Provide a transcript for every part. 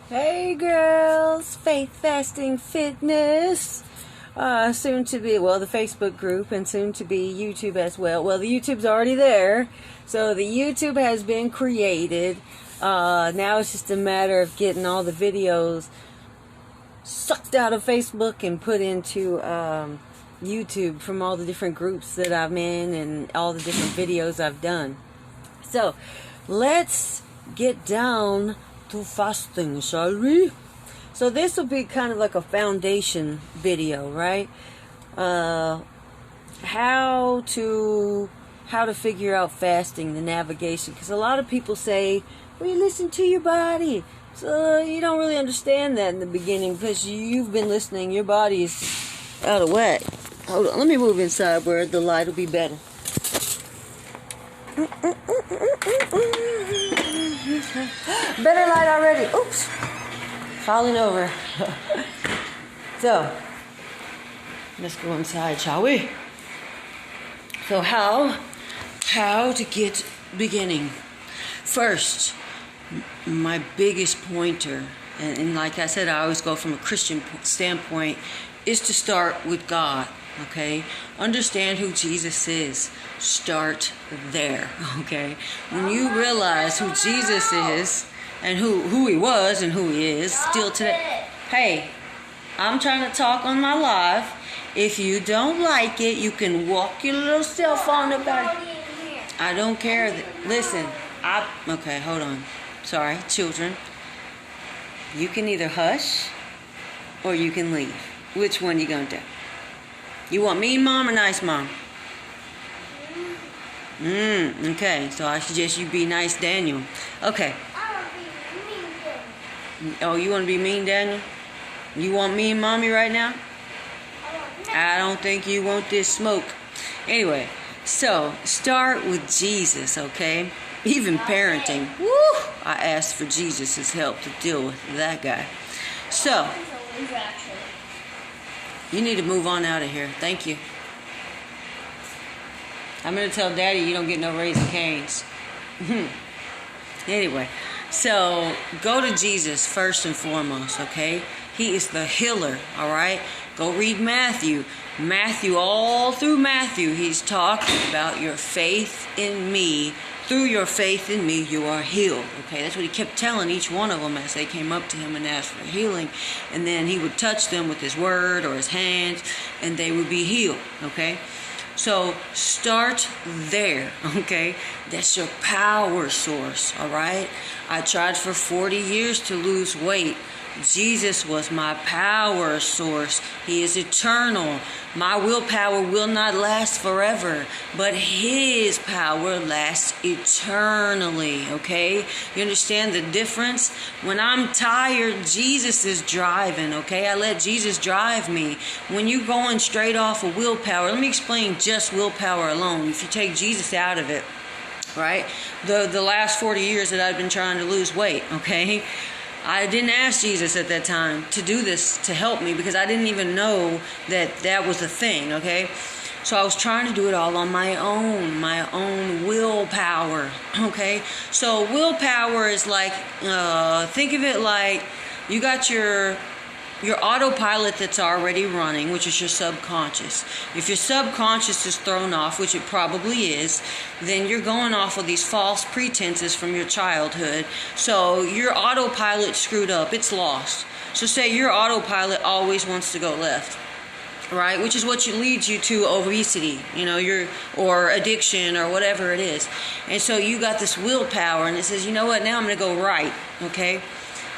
Hey girls, Faith Fasting Fitness, soon to be, well, the Facebook group, and soon to be YouTube as well. Well, the YouTube's already there, so the YouTube has been created. Now it's just a matter of getting all the videos sucked out of Facebook and put into YouTube from all the different groups that I'm in and all the different videos I've done. So, let's get down to fasting, shall we? So this will be kind of like a foundation video, right? How to figure out fasting, the navigation, because a lot of people say, well, you listen to your body. So you don't really understand that in the beginning because you've been listening, your body is out of whack. Hold on, let me move inside where the light will be better. Better light already. Oops. Falling over. So, let's go inside, shall we? So how to get beginning? First, my biggest pointer, and like I said, I always go from a Christian standpoint, is to start with God. Okay, understand who Jesus is. Start there. Okay, when you realize who Jesus is and who he was and who he is still today. Hey, I'm trying to talk on my live. If you don't like it, you can walk your little self on about it. I don't care. Listen, okay, hold on. Sorry, children. You can either hush or you can leave. Which one you gonna do? You want mean mom or nice mom? Okay, so I suggest you be nice Daniel. Okay. I want to be mean Daniel. Oh, you want to be mean Daniel? You want mean mommy right now? I don't think you want this smoke. Anyway, so start with Jesus, okay? Even parenting. Woo! I asked for Jesus' help to deal with that guy. So, you need to move on out of here. Thank you. I'm going to tell Daddy you don't get no Raising Canes. Anyway, so go to Jesus first and foremost, okay? He is the healer, all right? Go read Matthew. All through Matthew, he's talking about your faith in me. Through your faith in me, you are healed. Okay, that's what he kept telling each one of them as they came up to him and asked for healing. And then he would touch them with his word or his hands, and they would be healed. Okay, so start there. Okay, that's your power source. All right, I tried for 40 years to lose weight. Jesus was my power source. He is eternal. My willpower will not last forever, but his power lasts eternally, okay? You understand the difference? When I'm tired, Jesus is driving, okay? I let Jesus drive me. When you're going straight off of willpower, let me explain just willpower alone. If you take Jesus out of it, right? The last 40 years that I've been trying to lose weight, okay? I didn't ask Jesus at that time to do this to help me because I didn't even know that that was a thing, okay? So I was trying to do it all on my own willpower, okay? So willpower is like, think of it like you got your autopilot that's already running, which is your subconscious. If your subconscious is thrown off, which it probably is, then you're going off of these false pretenses from your childhood. So your autopilot screwed up. It's lost. So say your autopilot always wants to go left, right? Which is what leads you to obesity, or addiction or whatever it is. And so you got this willpower and it says, you know what, now I'm going to go right, okay?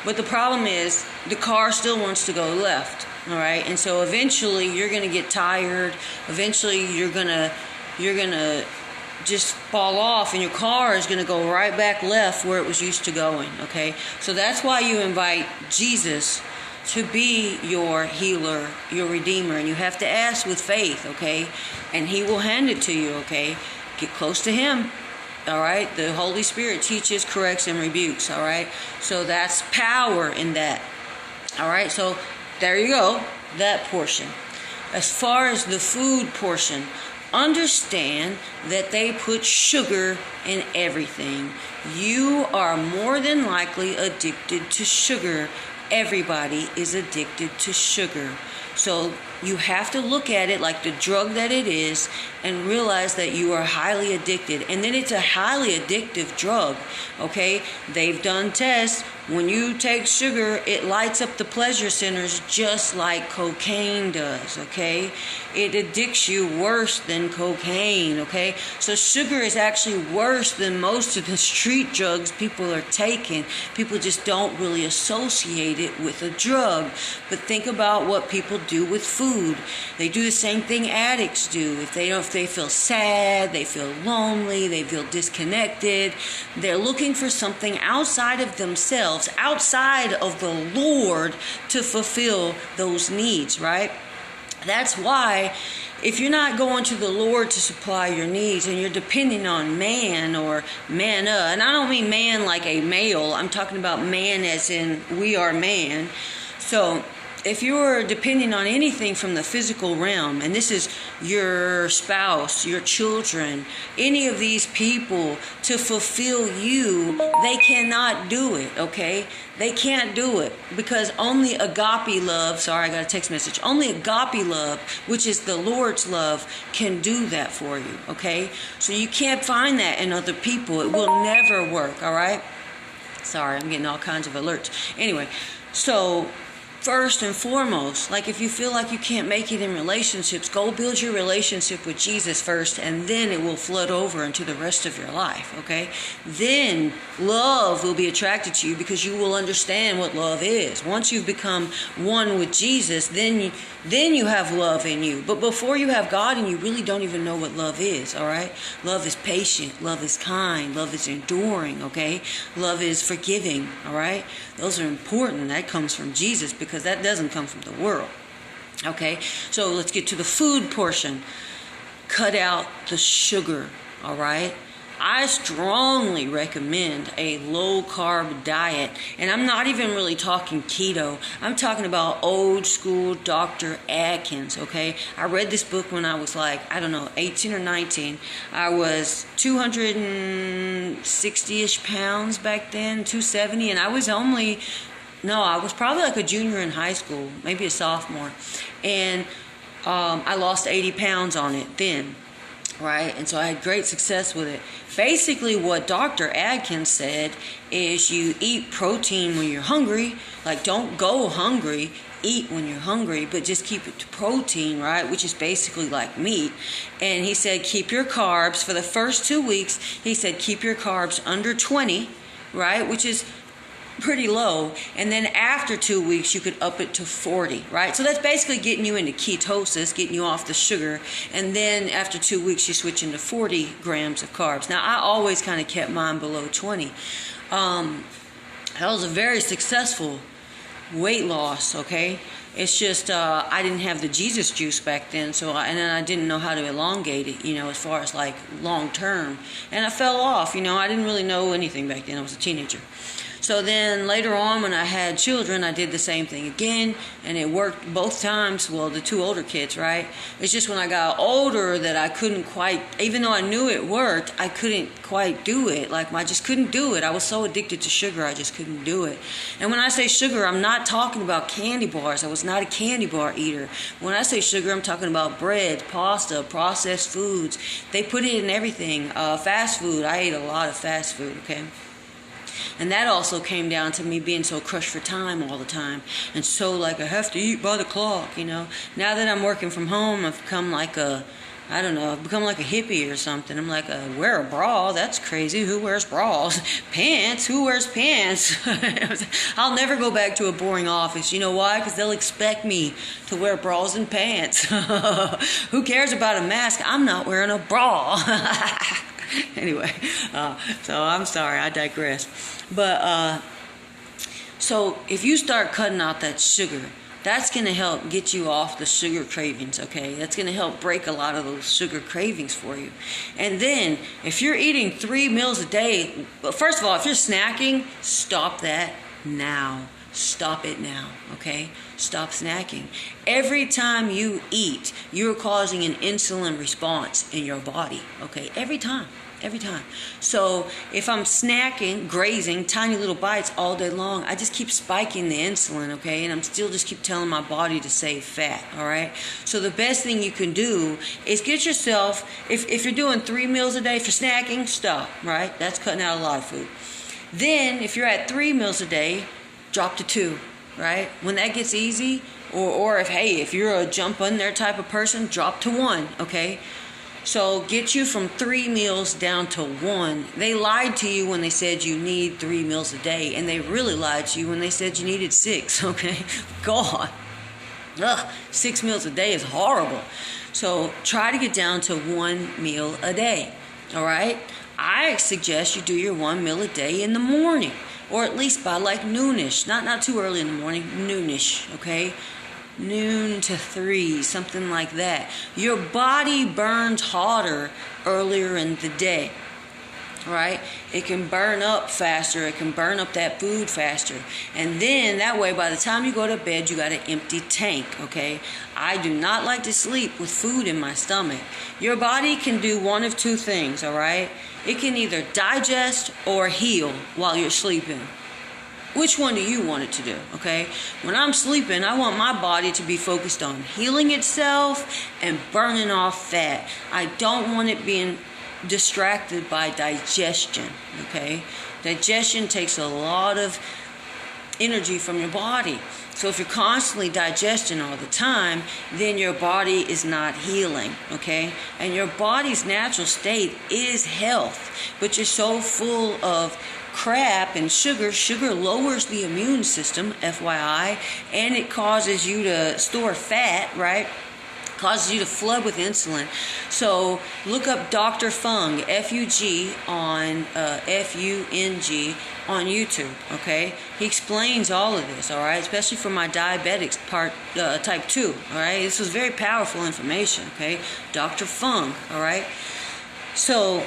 But the problem is the car still wants to go left, all right? And so eventually you're going to get tired. Eventually you're going to just fall off and your car is going to go right back left where it was used to going, okay? So that's why you invite Jesus to be your healer, your redeemer, and you have to ask with faith, okay? And he will hand it to you, okay? Get close to him. All right, the Holy Spirit teaches, corrects, and rebukes. All right, so that's power in that. All right, so there you go, that portion. As far as the food portion, understand that they put sugar in everything. You are more than likely addicted to sugar. Everybody is addicted to sugar. So you have to look at it like the drug that it is and realize that you are highly addicted. And then it's a highly addictive drug, okay? They've done tests. When you take sugar, it lights up the pleasure centers just like cocaine does, okay? It addicts you worse than cocaine, okay? So sugar is actually worse than most of the street drugs people are taking. People just don't really associate it with a drug. But think about what people do with food. They do the same thing addicts do. If they feel sad, they feel lonely, they feel disconnected, they're looking for something outside of themselves, outside of the Lord, to fulfill those needs, right? That's why if you're not going to the Lord to supply your needs and you're depending on man or manna, and I don't mean man like a male, I'm talking about man as in we are man. So if you're depending on anything from the physical realm, and this is your spouse, your children, any of these people to fulfill you, they cannot do it, okay? They can't do it because only agape love, sorry, I got a text message, only agape love, which is the Lord's love, can do that for you, okay? So you can't find that in other people. It will never work, all right? Sorry, I'm getting all kinds of alerts. Anyway, so first and foremost, like if you feel like you can't make it in relationships, go build your relationship with Jesus first, and then it will flood over into the rest of your life, okay? Then love will be attracted to you because you will understand what love is. Once you've become one with Jesus, then you have love in you. But before you have God in you, really don't even know what love is, all right? Love is patient, love is kind, love is enduring, okay? Love is forgiving, all right? Those are important. That comes from Jesus because that doesn't come from the world, okay? So let's get to the food portion. Cut out the sugar, all right? I strongly recommend a low-carb diet, and I'm not even really talking keto. I'm talking about old school Dr. Atkins, okay? I read this book when I was like, 18 or 19. I was 260-ish pounds back then, 270, and I was probably like a junior in high school, maybe a sophomore, and I lost 80 pounds on it then. Right, and so I had great success with it. Basically, what Dr. Atkins said is you eat protein when you're hungry. Like, don't go hungry. Eat when you're hungry, but just keep it to protein, right? Which is basically like meat. And he said keep your carbs for the first 2 weeks. He said keep your carbs under 20, right? Which is pretty low, and then after 2 weeks you could up it to 40, right? So that's basically getting you into ketosis, getting you off the sugar, and then after 2 weeks you switch into 40 grams of carbs. Now I always kind of kept mine below 20. That was a very successful weight loss, okay? It's just I didn't have the Jesus juice back then, and then I didn't know how to elongate it, as far as like long term, and I fell off. I didn't really know anything back then. I was a teenager. So then later on when I had children, I did the same thing again, and it worked both times. Well, the two older kids, right? It's just when I got older that I couldn't quite, even though I knew it worked, I couldn't quite do it. Like, I just couldn't do it. I was so addicted to sugar, I just couldn't do it. And when I say sugar, I'm not talking about candy bars. I was not a candy bar eater. When I say sugar, I'm talking about bread, pasta, processed foods. They put it in everything. Fast food. I ate a lot of fast food, okay? And that also came down to me being so crushed for time all the time. And so, like, I have to eat by the clock, Now that I'm working from home, I've become like I've become like a hippie or something. I'm like, wear a bra? That's crazy. Who wears bras? Pants? Who wears pants? I'll never go back to a boring office. You know why? Because they'll expect me to wear bras and pants. Who cares about a mask? I'm not wearing a bra. Anyway, so I'm sorry, I digress. But, so if you start cutting out that sugar, that's going to help get you off the sugar cravings, okay? That's going to help break a lot of those sugar cravings for you. And then, if you're eating 3 meals a day, well, first of all, if you're snacking, stop that. now. Stop it now, okay? Stop snacking. Every time you eat, you're causing an insulin response in your body, okay? Every time. So if I'm snacking, grazing, tiny little bites all day long, I just keep spiking the insulin, okay? And I'm still just keep telling my body to save fat, all right? So the best thing you can do is get yourself, if you're doing 3 meals a day for snacking, stop, right? That's cutting out a lot of food. Then if you're at 3 meals a day, drop to 2, right? When that gets easy, or if you're a jump on there type of person, drop to 1, okay? So get you from 3 meals down to 1. They lied to you when they said you need 3 meals a day, and they really lied to you when they said you needed 6, okay? God. 6 meals a day is horrible. So try to get down to 1 meal a day, all right? I suggest you do your 1 meal a day in the morning, or at least by like noonish. Not too early in the morning, noonish, okay? Noon to 3, something like that. Your body burns hotter earlier in the day, right? It can burn up faster. It can burn up that food faster. And then that way, by the time you go to bed, you got an empty tank, okay? I do not like to sleep with food in my stomach. Your body can do one of 2 things, all right? It can either digest or heal while you're sleeping. Which one do you want it to do, okay? When I'm sleeping, I want my body to be focused on healing itself and burning off fat. I don't want it being distracted by digestion, okay? Digestion takes a lot of energy from your body. So if you're constantly digesting all the time, then your body is not healing, okay? And your body's natural state is health, but you're so full of crap and sugar. Sugar lowers the immune system, FYI, and it causes you to store fat, right? Causes you to flood with insulin. So look up Dr. Fung, F-U-G on F-U-N-G on YouTube, okay? He explains all of this, all right? Especially for my diabetics, type 2, all right? This was very powerful information, okay? Dr. Fung, all right? So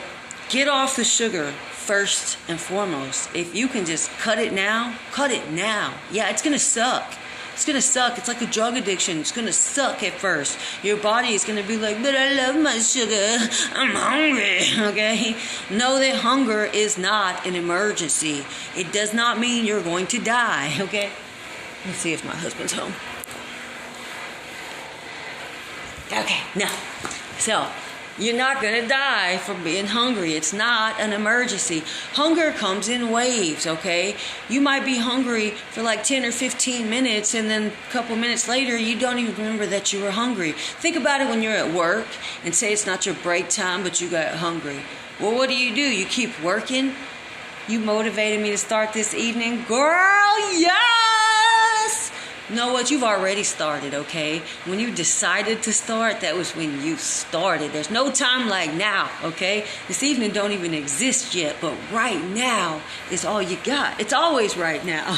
get off the sugar first and foremost. If you can just cut it now, cut it now. Yeah, it's going to suck. It's going to suck. It's like a drug addiction. It's going to suck at first. Your body is going to be like, but I love my sugar. I'm hungry. Okay? Know that hunger is not an emergency. It does not mean you're going to die. Okay? Let's see if my husband's home. Okay, no. So, you're not going to die from being hungry. It's not an emergency. Hunger comes in waves, okay? You might be hungry for like 10 or 15 minutes, and then a couple minutes later, you don't even remember that you were hungry. Think about it when you're at work and say it's not your break time, but you got hungry. Well, what do? You keep working? You motivated me to start this evening. Girl, yes! Know what? You've already started, okay? When you decided to start, that was when you started. There's no time like now, okay? This evening don't even exist yet, but right now is all you got. It's always right now.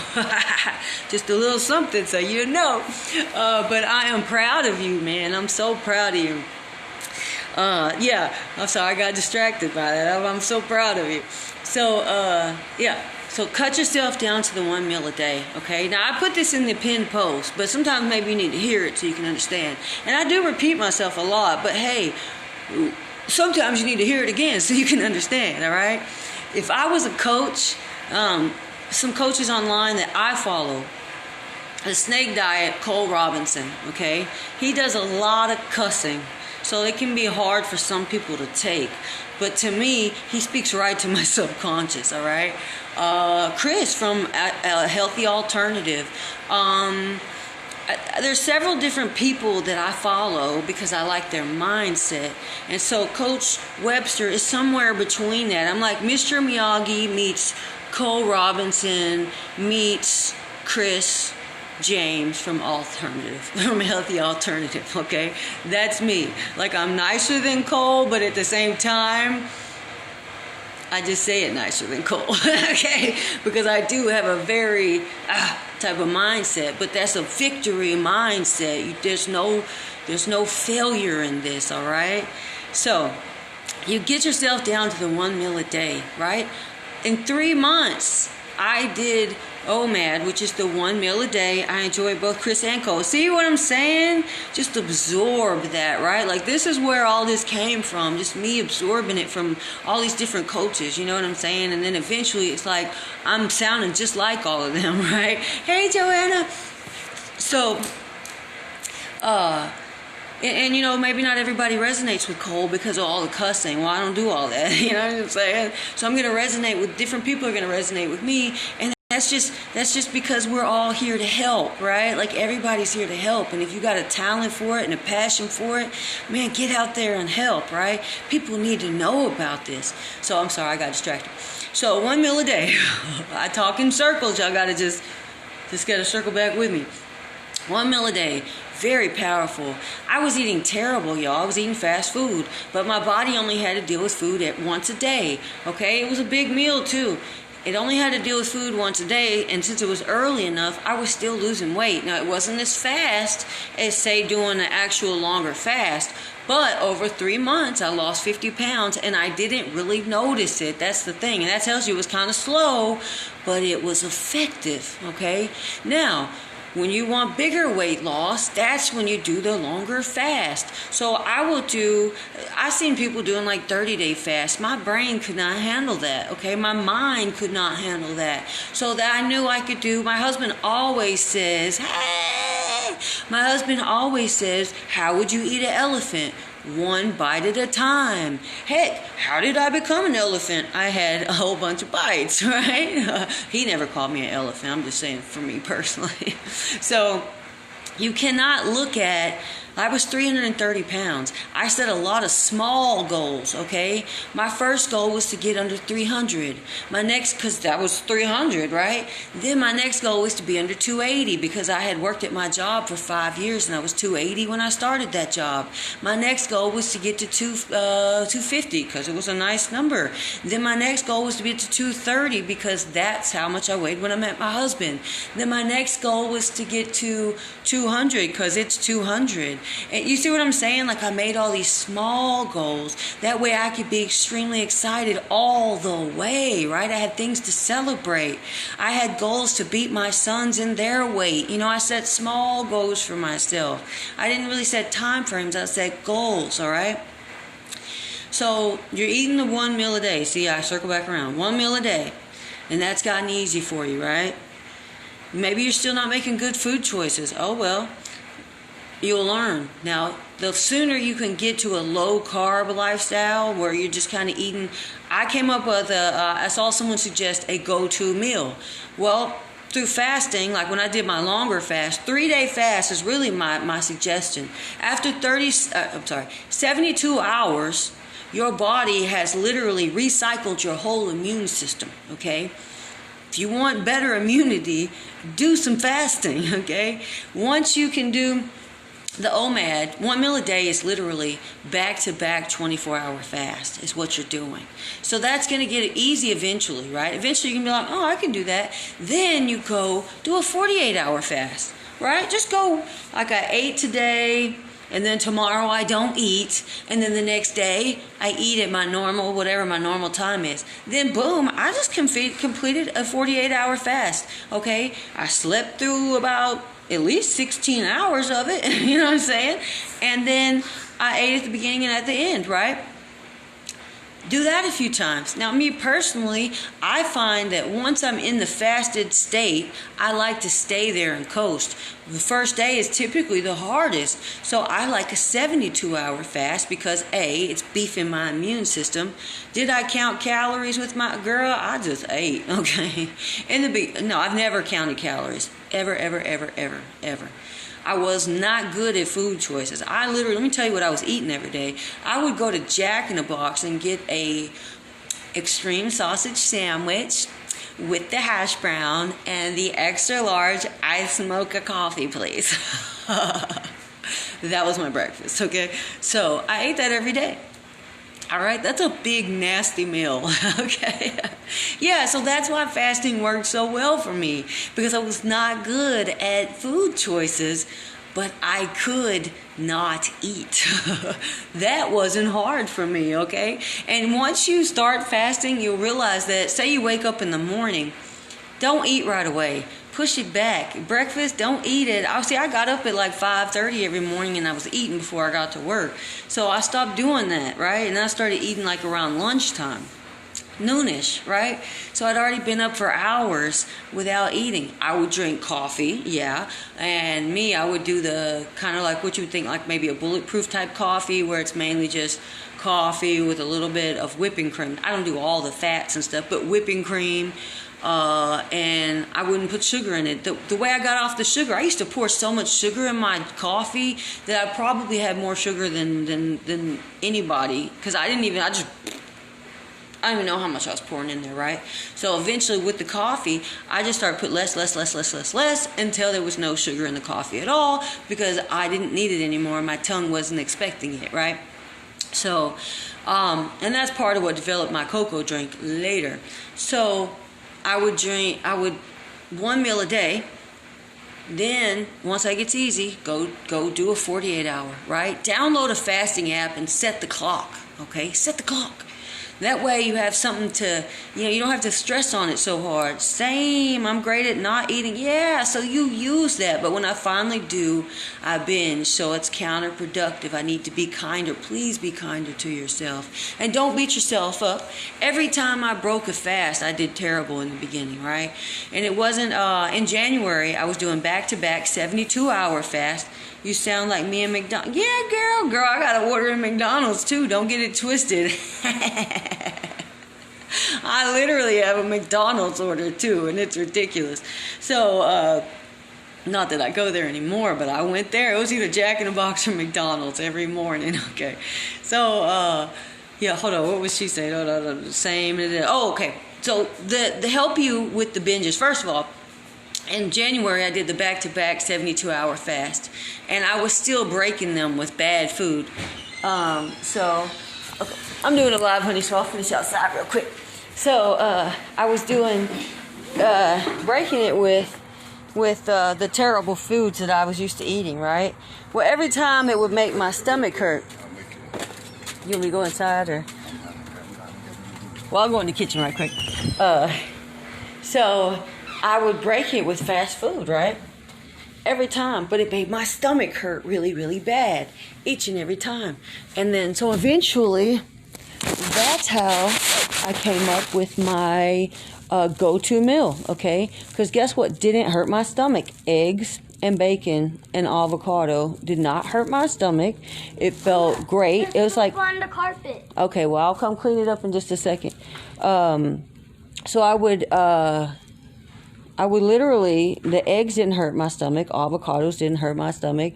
Just a little something so you know. But I am proud of you, man. I'm so proud of you. Yeah, I'm sorry I got distracted by that. I'm so proud of you. So, yeah. So cut yourself down to the 1 meal a day, okay? Now, I put this in the pinned post, but sometimes maybe you need to hear it so you can understand. And I do repeat myself a lot, but hey, sometimes you need to hear it again so you can understand, all right? If I was a coach, some coaches online that I follow, the Snake Diet, Cole Robinson, okay? He does a lot of cussing, so it can be hard for some people to take. But to me, he speaks right to my subconscious, all right? Chris from A Healthy Alternative. There's several different people that I follow because I like their mindset. And so Coach Webster is somewhere between that. I'm like Mr. Miyagi meets Cole Robinson meets Chris James from Healthy Alternative, okay? That's me. Like, I'm nicer than Cole, but at the same time, I just say it nicer than Cole, okay? Because I do have a very type of mindset, but that's a victory mindset. There's no failure in this, all right? So, you get yourself down to the 1 meal a day, right? In 3 months, I did OMAD, which is the 1 meal a day. I enjoy both Chris and Cole. See what I'm saying? Just absorb that, right? Like, this is where all this came from. Just me absorbing it from all these different coaches. You know what I'm saying? And then eventually it's like I'm sounding just like all of them, right? Hey, Joanna. So, and you know, maybe not everybody resonates with Cole because of all the cussing. Well, I don't do all that. You know what I'm saying? So I'm going to resonate with different people are going to resonate with me. And that's just because we're all here to help, right? Like, everybody's here to help. And if you got a talent for it and a passion for it, man, get out there and help, right? People need to know about this. So I'm sorry, I got distracted. So 1 meal a day. I talk in circles. Y'all got to just got to circle back with me. 1 meal a day. Very powerful. I was eating terrible, y'all. I was eating fast food, but my body only had to deal with food at once a day. Okay, it was a big meal too. It only had to deal with food once a day, and since it was early enough, I was still losing weight. Now, it wasn't as fast as, say, doing an actual longer fast, but over 3 months, I lost 50 pounds, and I didn't really notice it. That's the thing, and that tells you it was kind of slow, but it was effective, okay? Now, when you want bigger weight loss, that's when you do the longer fast. So I've seen people doing like 30-day fast. My brain could not handle that, okay? My mind could not handle that. So that I knew I could do, my husband always says, how would you eat an elephant? 1 bite at a time. Heck, how did I become an elephant? I had a whole bunch of bites, right? He never called me an elephant. I'm just saying for me personally. So you cannot look at, I was 330 pounds. I set a lot of small goals, okay? My first goal was to get under 300. Because that was 300, right? Then my next goal was to be under 280 because I had worked at my job for 5 years and I was 280 when I started that job. My next goal was to get to 250 because it was a nice number. Then my next goal was to get to 230 because that's how much I weighed when I met my husband. Then my next goal was to get to 200 because it's 200. And you see what I'm saying? Like, I made all these small goals. That way I could be extremely excited all the way, right? I had things to celebrate. I had goals to beat my sons in their weight. You know, I set small goals for myself. I didn't really set time frames. I set goals, all right? So you're eating the 1 meal a day. See, I circle back around. 1 meal a day. And that's gotten easy for you, right? Maybe you're still not making good food choices. Oh, well. You'll learn. Now, the sooner you can get to a low-carb lifestyle where you're just kind of eating, I came up with I saw someone suggest a go-to meal. Well, through fasting, like when I did my longer fast, 3-day fast is really my suggestion. After 72 hours, your body has literally recycled your whole immune system, okay? If you want better immunity, do some fasting, okay? Once you can do the OMAD, 1 meal a day is literally back-to-back 24-hour fast is what you're doing. So that's going to get it easy eventually, right? Eventually you can be like, oh, I can do that. Then you go do a 48-hour fast, right? Just go, like, I ate today, and then tomorrow I don't eat, and then the next day I eat at my normal, whatever my normal time is. Then boom, I just completed a 48-hour fast, okay? I slept through about at least 16 hours of it, you know what I'm saying? And then I ate at the beginning and at the end, right? Do that a few times. Now, me personally, I find that once I'm in the fasted state, I like to stay there and coast. The first day is typically the hardest, so I like a 72-hour fast because A, it's beefing my immune system. Did I count calories with my girl? I just ate, okay? No, I've never counted calories. Ever. I was not good at food choices. Let me tell you what I was eating every day. I would go to Jack in the Box and get a extreme sausage sandwich with the hash brown and the extra large iced mocha coffee, please. That was my breakfast, okay? So I ate that every day. All right, that's a big, nasty meal, okay? Yeah, so that's why fasting worked so well for me, because I was not good at food choices, but I could not eat. That wasn't hard for me, okay? And once you start fasting, you'll realize that, say you wake up in the morning, don't eat right away. Push it back. Breakfast, don't eat it. I got up at like 5:30 every morning and I was eating before I got to work. So I stopped doing that, right? And I started eating like around lunchtime. Noonish, right? So I'd already been up for hours without eating. I would drink coffee, yeah, and I would do the kind of like what you would think like maybe a bulletproof type coffee where it's mainly just coffee with a little bit of whipping cream. I don't do all the fats and stuff, but whipping cream, and I wouldn't put sugar in it. The way I got off the sugar, I used to pour so much sugar in my coffee that I probably had more sugar than anybody, because I don't even know how much I was pouring in there, right? So eventually with the coffee, I just started put less until there was no sugar in the coffee at all, because I didn't need it anymore. My tongue wasn't expecting it, right? So, and that's part of what developed my cocoa drink later. So I would one meal a day. Then, once that gets easy, go do a 48-hour, right? Download a fasting app and set the clock, okay? Set the clock. That way you have something to, you don't have to stress on it so hard. Same, I'm great at not eating. Yeah, so you use that. But when I finally do, I binge. So it's counterproductive. I need to be kinder. Please be kinder to yourself. And don't beat yourself up. Every time I broke a fast, I did terrible in the beginning, right? And it wasn't, in January, I was doing back-to-back 72-hour fast. You sound like me and McDonald's. Yeah, girl, I got to order in McDonald's too. Don't get it twisted. I literally have a McDonald's order too, and it's ridiculous. So, not that I go there anymore, but I went there. It was either Jack in the Box or McDonald's every morning. Okay. So, yeah, hold on. What was she saying? The same. Oh, okay. So, the help you with the binges, first of all, in January, I did the back-to-back 72-hour fast, and I was still breaking them with bad food. Okay. I'm doing a live, honey, so I'll finish outside real quick. So I was doing breaking it with the terrible foods that I was used to eating, right? Well, every time it would make my stomach hurt. You want me to go inside, or? Well, I'll go in the kitchen right quick. So I would break it with fast food, right? Every time, but it made my stomach hurt really, really bad each and every time. And then, so eventually, that's how I came up with my go-to meal, okay? Because guess what didn't hurt my stomach? Eggs and bacon and avocado did not hurt my stomach. It felt great. It was like on the carpet. Okay, well, I'll come clean it up in just a second. So I would literally, the eggs didn't hurt my stomach, avocados didn't hurt my stomach,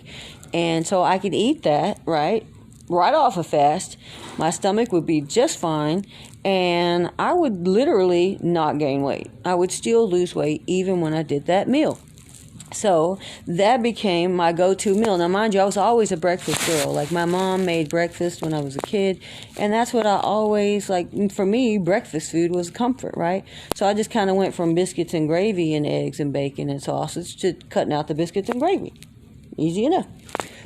and so I could eat that, right off a fast. My stomach would be just fine, and I would literally not gain weight. I would still lose weight even when I did that meal. So that became my go-to meal. Now, mind you, I was always a breakfast girl. Like, my mom made breakfast when I was a kid, and that's what I always, like, for me, breakfast food was comfort, right? So I just kind of went from biscuits and gravy and eggs and bacon and sausage to cutting out the biscuits and gravy. Easy enough.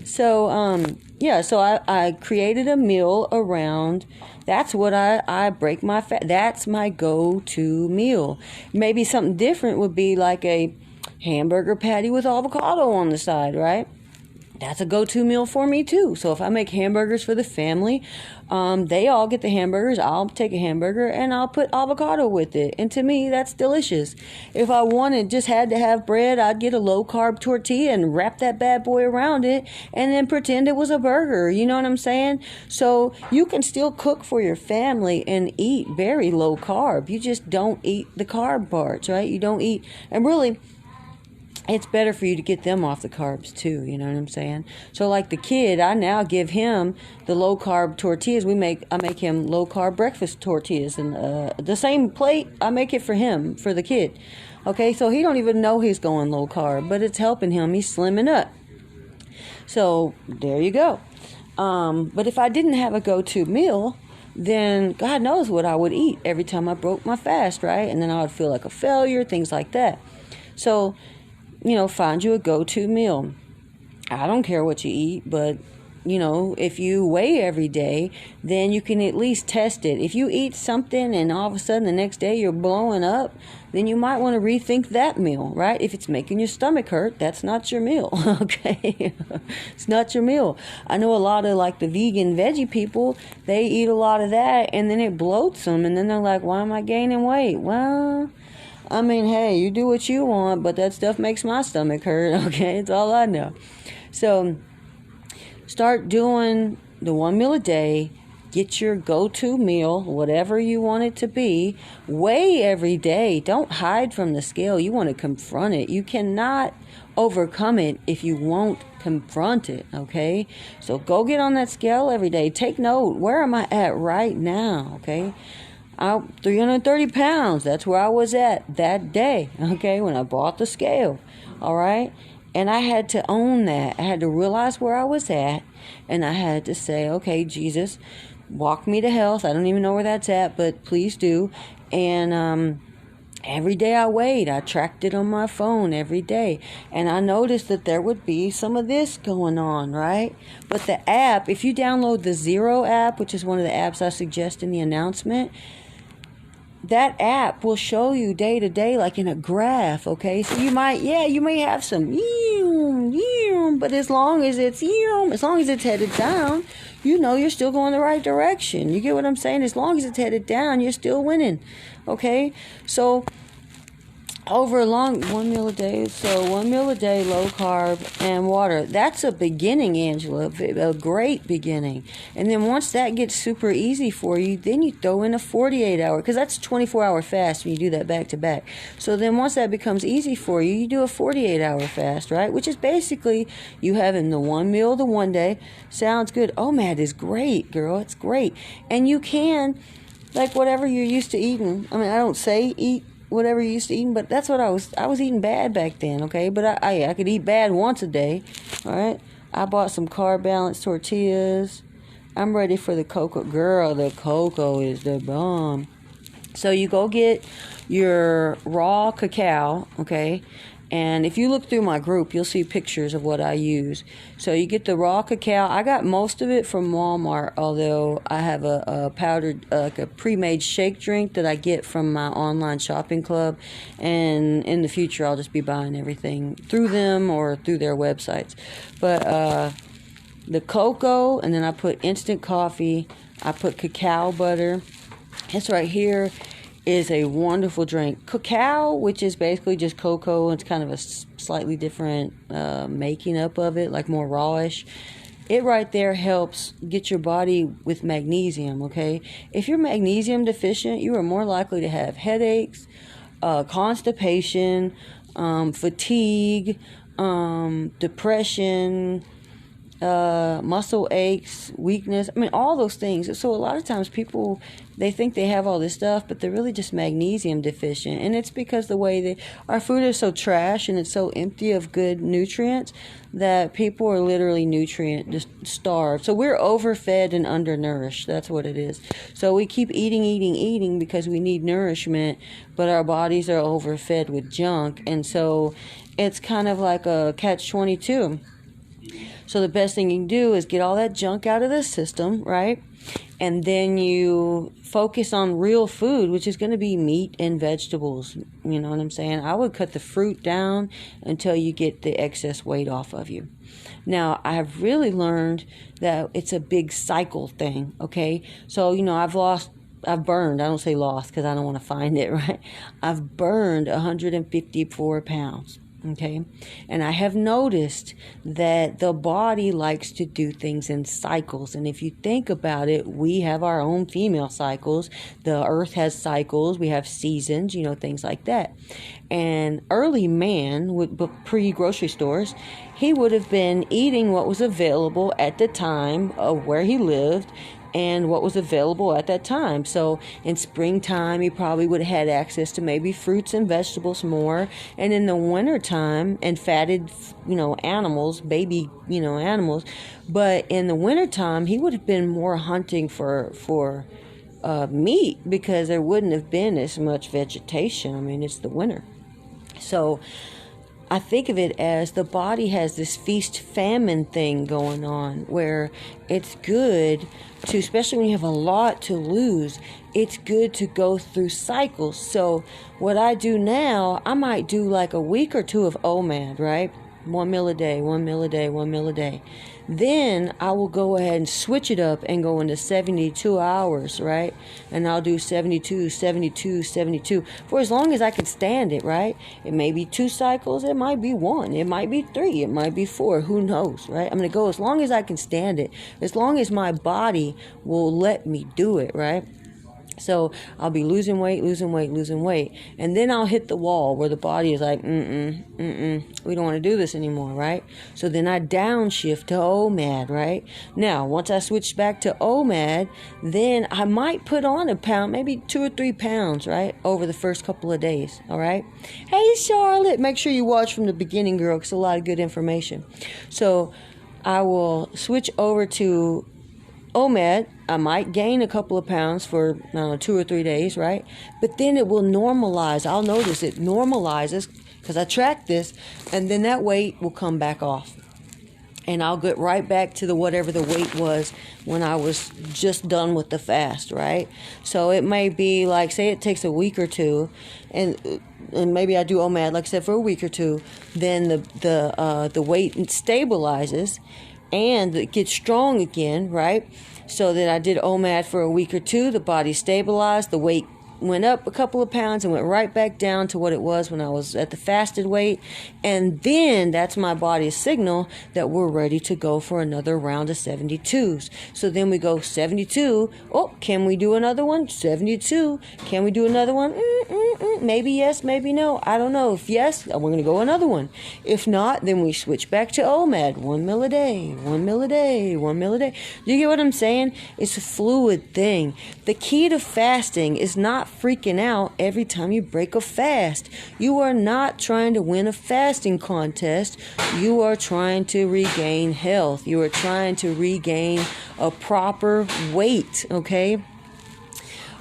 So, so I created a meal around, that's what I break my fat. That's my go-to meal. Maybe something different would be like a hamburger patty with avocado on the side, right? That's a go-to meal for me too. So if I make hamburgers for the family, they all get the hamburgers. I'll take a hamburger and I'll put avocado with it. And to me, that's delicious. If I had to have bread, I'd get a low-carb tortilla and wrap that bad boy around it and then pretend it was a burger. You know what I'm saying? So you can still cook for your family and eat very low carb. You just don't eat the carb parts, right? You don't eat, and really, it's better for you to get them off the carbs too, you know what I'm saying? So like the kid, I now give him the low carb tortillas. I make him low carb breakfast tortillas, and the same plate, I make it for him, for the kid. Okay, so he don't even know he's going low carb, but it's helping him. He's slimming up. So there you go. But if I didn't have a go-to meal, then God knows what I would eat every time I broke my fast, right? And then I would feel like a failure, things like that. So, find you a go-to meal. I don't care what you eat, but if you weigh every day, then you can at least test it. If you eat something and all of a sudden the next day you're blowing up, then you might want to rethink that meal, right? If it's making your stomach hurt, that's not your meal, okay? It's not your meal. I know a lot of like the vegan veggie people, they eat a lot of that and then it bloats them and then they're like, why am I gaining weight? Well, I mean, hey, you do what you want, but that stuff makes my stomach hurt, okay? It's all I know. So start doing the 1 meal a day. Get your go-to meal, whatever you want it to be. Weigh every day. Don't hide from the scale. You want to confront it. You cannot overcome it if you won't confront it, okay? So go get on that scale every day. Take note. Where am I at right now, okay? 330 pounds. That's where I was at that day, okay, when I bought the scale, all right? And I had to own that. I had to realize where I was at, and I had to say, okay, Jesus, walk me to health. I don't even know where that's at, but please do. And every day I weighed. I tracked it on my phone every day. And I noticed that there would be some of this going on, right? But the app, if you download the Zero app, which is one of the apps I suggest in the announcement, that app will show you day to day, like in a graph, okay? So you may have some, but as long as it's headed down, you're still going the right direction. You get what I'm saying? As long as it's headed down, you're still winning, okay? So over 1 meal a day, low carb and water. That's a beginning, Angela, a great beginning. And then once that gets super easy for you, then you throw in a 48-hour, because that's a 24-hour fast when you do that back to back. So then once that becomes easy for you, you do a 48-hour fast, right? Which is basically you having the 1 meal the one day. Sounds good. Oh, man, it's great, girl. It's great. And you can, like whatever you're used to eating. I mean, I don't say eat whatever you used to eating, but that's what I was eating bad back then, okay? But I could eat bad once a day, all right? I bought some carb balanced tortillas. I'm ready for the cocoa. Girl, the cocoa is the bomb. So you go get your raw cacao, okay? And if you look through my group, you'll see pictures of what I use. So you get the raw cacao. I got most of it from Walmart, although I have a powdered, like a pre-made shake drink that I get from my online shopping club. And in the future, I'll just be buying everything through them or through their websites. But the cocoa, and then I put instant coffee. I put cacao butter. It's right here. Is a wonderful drink. Cacao, which is basically just cocoa, it's kind of a slightly different making up of it, like more rawish. It right there helps get your body with magnesium, okay? If you're magnesium deficient, you are more likely to have headaches, constipation, fatigue, depression, muscle aches, weakness. I mean, all those things. So a lot of times people, they think they have all this stuff, but they're really just magnesium deficient. And it's because the way our food is so trash and it's so empty of good nutrients that people are literally nutrient just starved. So we're overfed and undernourished. That's what it is. So we keep eating because we need nourishment, but our bodies are overfed with junk. And so it's kind of like a catch-22. So the best thing you can do is get all that junk out of the system, right? And then you focus on real food, which is going to be meat and vegetables. You know what I'm saying? I would cut the fruit down until you get the excess weight off of you. Now, I have really learned that it's a big cycle thing, okay? So, I've burned, I don't say lost because I don't want to find it, right? I've burned 154 pounds. Okay, and I have noticed that the body likes to do things in cycles. And if you think about it, we have our own female cycles. The earth has cycles. We have seasons, things like that. And early man, pre-grocery stores, he would have been eating what was available at the time of where he lived and what was available at that time. So in springtime, he probably would have had access to maybe fruits and vegetables more. And in the wintertime, and fatted, animals, baby, animals. But in the wintertime, he would have been more hunting for meat because there wouldn't have been as much vegetation. I mean, it's the winter. So I think of it as the body has this feast-famine thing going on where it's good to, especially when you have a lot to lose, it's good to go through cycles. So what I do now, I might do like a week or two of OMAD, right? 1 meal a day, 1 meal a day, 1 meal a day. Then I will go ahead and switch it up and go into 72 hours, right? And I'll do 72, 72, 72 for as long as I can stand it, right? It may be 2 cycles, it might be 1, it might be 3, it might be 4, who knows, right? I'm going to go as long as I can stand it, as long as my body will let me do it, right? So I'll be losing weight, and then I'll hit the wall where the body is like, we don't want to do this anymore, right? So then I downshift to OMAD, right? Now, once I switch back to OMAD, then I might put on a pound, maybe 2 or 3 pounds, right, over the first couple of days, all right? Hey, Charlotte, make sure you watch from the beginning, girl, because a lot of good information. So I will switch over to OMAD. I might gain a couple of pounds for 2 or 3 days, right? But then it will normalize. I'll notice it normalizes because I track this, and then that weight will come back off. And I'll get right back to whatever the weight was when I was just done with the fast, right? So it may be like, say it takes a week or two, and maybe I do OMAD, like I said, for a week or two. Then the weight stabilizes, and it gets strong again, right? So that I did OMAD for a week or two, the body stabilized, the weight went up a couple of pounds and went right back down to what it was when I was at the fasted weight. And then that's my body's signal that we're ready to go for another round of 72s. So then we go 72. Oh, can we do another one? 72. Can we do another one? Maybe yes, maybe no. I don't know. If yes, we're going to go another one. If not, then we switch back to OMAD. 1 meal a day, 1 meal a day, 1 meal a day. Do you get what I'm saying? It's a fluid thing. The key to fasting is not freaking out every time you break a fast. You are not trying to win a fasting contest. You are trying to regain health. You are trying to regain a proper weight, okay?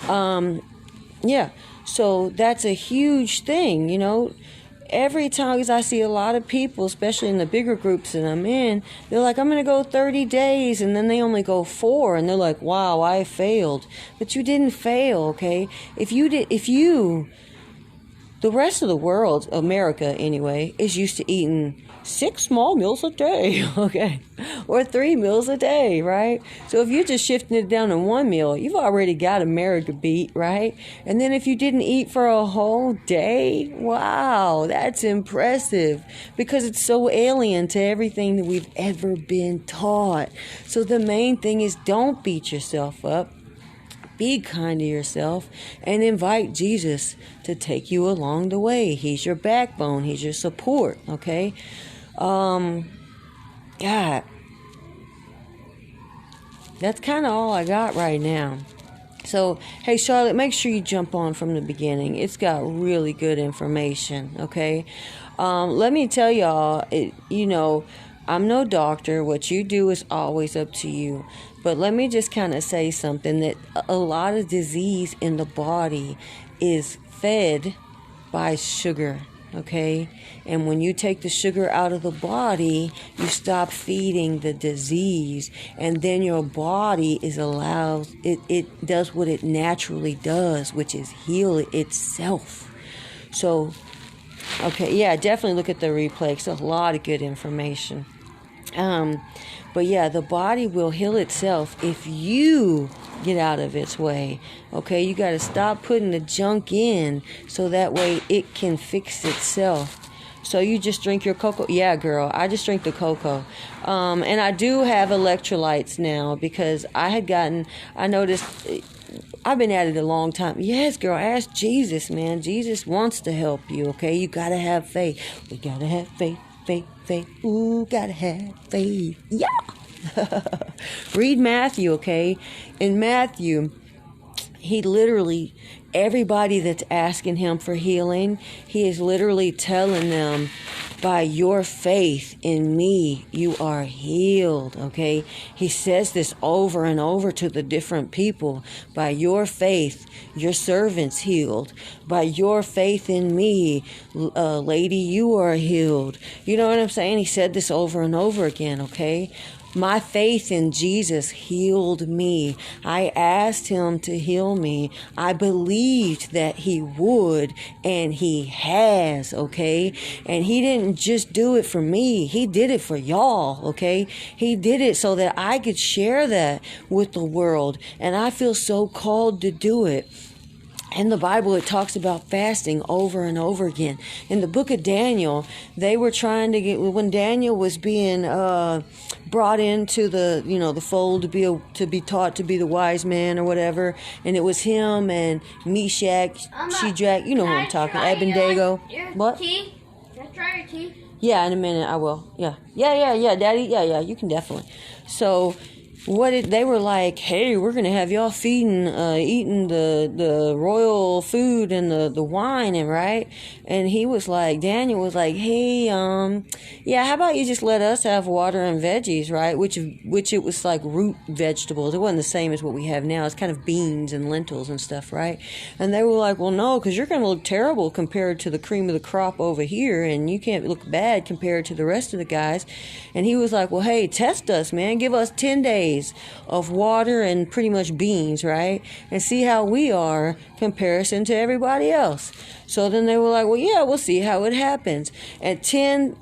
Yeah. So that's a huge thing, you know. Every time, because I see a lot of people, especially in the bigger groups that I'm in, they're like, I'm going to go 30 days, and then they only go 4, and they're like, wow, I failed. But you didn't fail, okay? The rest of the world, America anyway, is used to eating 6 small meals a day, okay? Or 3 meals a day, right? So if you're just shifting it down to 1 meal, you've already got America beat, right? And then if you didn't eat for a whole day, wow, that's impressive, because it's so alien to everything that we've ever been taught. So the main thing is, don't beat yourself up. Be kind to yourself and invite Jesus to take you along the way. He's your backbone. He's your support, okay? God. That's kind of all I got right now. So, hey, Charlotte, make sure you jump on from the beginning. It's got really good information, okay? Let me tell y'all, I'm no doctor. What you do is always up to you. But let me just kind of say something, that a lot of disease in the body is fed by sugar, okay? And when you take the sugar out of the body, you stop feeding the disease, and then your body is allowed, it does what it naturally does, which is heal itself. So, okay, yeah, definitely look at the replay. It's a lot of good information. But yeah, the body will heal itself if you get out of its way. Okay, you got to stop putting the junk in so that way it can fix itself. So you just drink your cocoa? Yeah, girl, I just drink the cocoa. And I do have electrolytes now, because I noticed, I've been at it a long time. Yes, girl, ask Jesus, man. Jesus wants to help you, okay? You got to have faith. We got to have faith. Faith. Ooh, gotta have faith. Yeah. Read Matthew, okay? In Matthew, he literally, everybody that's asking him for healing, he is literally telling them, By your faith in me, you are healed, okay? He says this over and over to the different people. By your faith, your servant's healed. By your faith in me, lady, you are healed. You know what I'm saying? He said this over and over again, okay? My faith in Jesus healed me. I asked him to heal me. I believed that he would, and he has, okay? And he didn't just do it for me. He did it for y'all, okay? He did it so that I could share that with the world. And I feel so called to do it. In the Bible, it talks about fasting over and over again. In the book of Daniel, they were trying to get, when Daniel was being brought into the fold to be taught to be the wise man or whatever, and it was him and Meshach, Shadrach, you know who I'm talking, Abednego. What? Tea? Can I try your tea? Yeah, in a minute I will. Yeah, Daddy. Yeah, you can definitely. So. They were like, hey, we're gonna have y'all eating the royal food and the wine, and right? And he was like, Daniel was like, hey, yeah, how about you just let us have water and veggies, right? Which it was like root vegetables. It wasn't the same as what we have now. It's kind of beans and lentils and stuff, right? And they were like, well, no, because you're gonna look terrible compared to the cream of the crop over here, and you can't look bad compared to the rest of the guys. And he was like, well, hey, test us, man. Give us 10 days of water and pretty much beans, right? And see how we are comparison to everybody else. So then they were like, well, yeah, we'll see how it happens. At 10,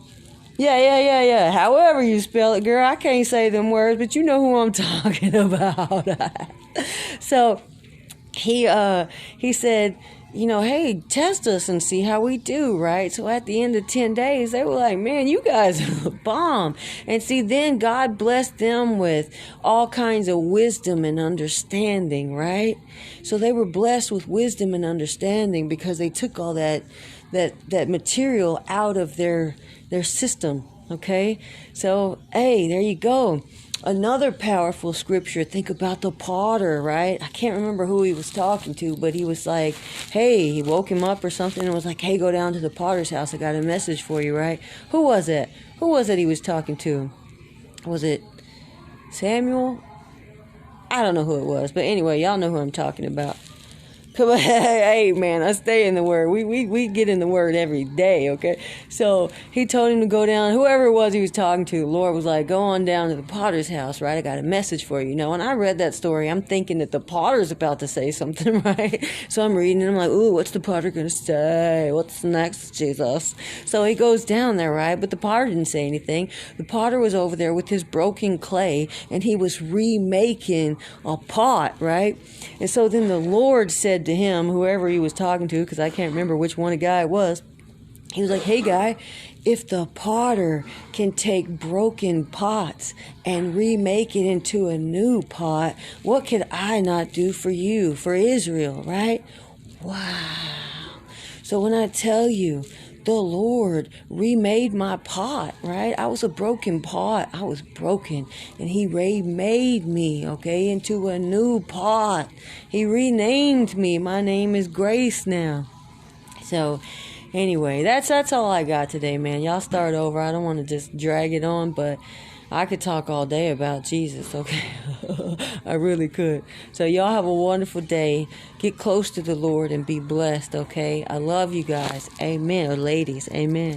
yeah. However you spell it, girl, I can't say them words, but you know who I'm talking about. So he said, hey, test us and see how we do, right? So at the end of 10 days, they were like, man, you guys are a bomb. And see, then God blessed them with all kinds of wisdom and understanding, right? So they were blessed with wisdom and understanding because they took all that material out of their system, okay? So, hey, there you go. Another powerful scripture, think about the potter, right? I can't remember who he was talking to, but he was like, hey, he woke him up or something and was like, hey, go down to the potter's house. I got a message for you, right? Who was it? Who was it he was talking to? Was it Samuel? I don't know who it was, but anyway, y'all know who I'm talking about. Come on, hey man, I stay in the word. We get in the word every day, okay? So he told him to go down, whoever it was he was talking to, the Lord was like, go on down to the potter's house, right? I got a message for you. When I read that story, I'm thinking that the potter's about to say something, right? So I'm reading and I'm like, ooh, what's the potter gonna say? What's next, Jesus? So he goes down there, right? But the potter didn't say anything. The potter was over there with his broken clay and he was remaking a pot, right? And so then the Lord said to him, whoever he was talking to, because I can't remember which one the guy was, he was like, hey guy, if the potter can take broken pots and remake it into a new pot, what could I not do for you, for Israel, right? Wow. So when I tell you, the Lord remade my pot, right? I was a broken pot. I was broken. And he remade me, okay, into a new pot. He renamed me. My name is Grace now. So, anyway, that's all I got today, man. Y'all start over. I don't want to just drag it on, but I could talk all day about Jesus, okay? I really could. So y'all have a wonderful day. Get close to the Lord and be blessed, okay? I love you guys. Amen. Or ladies, amen.